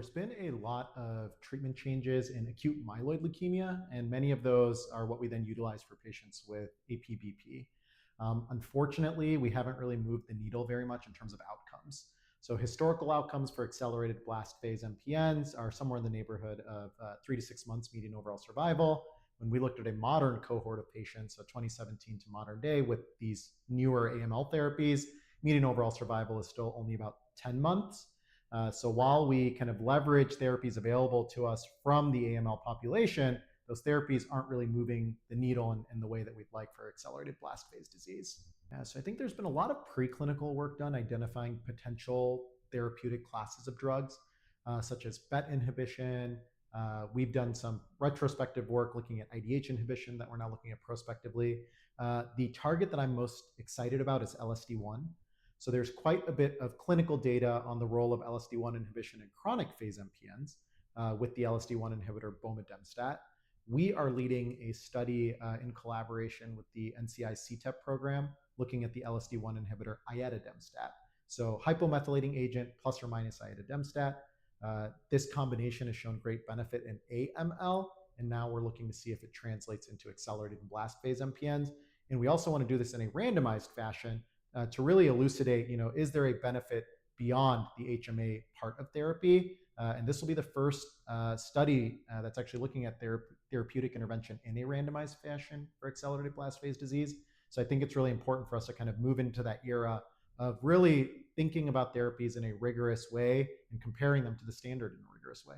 there's been a lot of treatment changes in acute myeloid leukemia, and many of those are what we then utilize for patients with APBP. Unfortunately, we haven't really moved the needle very much in terms of outcomes. So historical outcomes for accelerated blast phase MPNs are somewhere in the neighborhood of 3 to 6 months median overall survival. When we looked at a modern cohort of patients, so 2017 to modern day, with these newer AML therapies, median overall survival is still only about 10 months. So while we kind of leverage therapies available to us from the AML population, those therapies aren't really moving the needle in the way that we'd like for accelerated blast phase disease. So I think there's been a lot of preclinical work done identifying potential therapeutic classes of drugs, such as BET inhibition. We've done some retrospective work looking at IDH inhibition that we're now looking at prospectively. The target that I'm most excited about is LSD1. So there's quite a bit of clinical data on the role of LSD1 inhibition in chronic phase MPNs with the LSD1 inhibitor Iadademstat. We are leading a study in collaboration with the NCI CTEP program looking at the LSD1 inhibitor Iadademstat. So hypomethylating agent plus or minus Iadademstat. This combination has shown great benefit in AML, and now we're looking to see if it translates into accelerated blast phase MPNs. And we also want to do this in a randomized fashion to really elucidate, is there a benefit beyond the HMA part of therapy? And this will be the first study that's actually looking at therapeutic intervention in a randomized fashion for accelerated blast phase disease. So I think it's really important for us to kind of move into that era of really thinking about therapies in a rigorous way and comparing them to the standard in a rigorous way.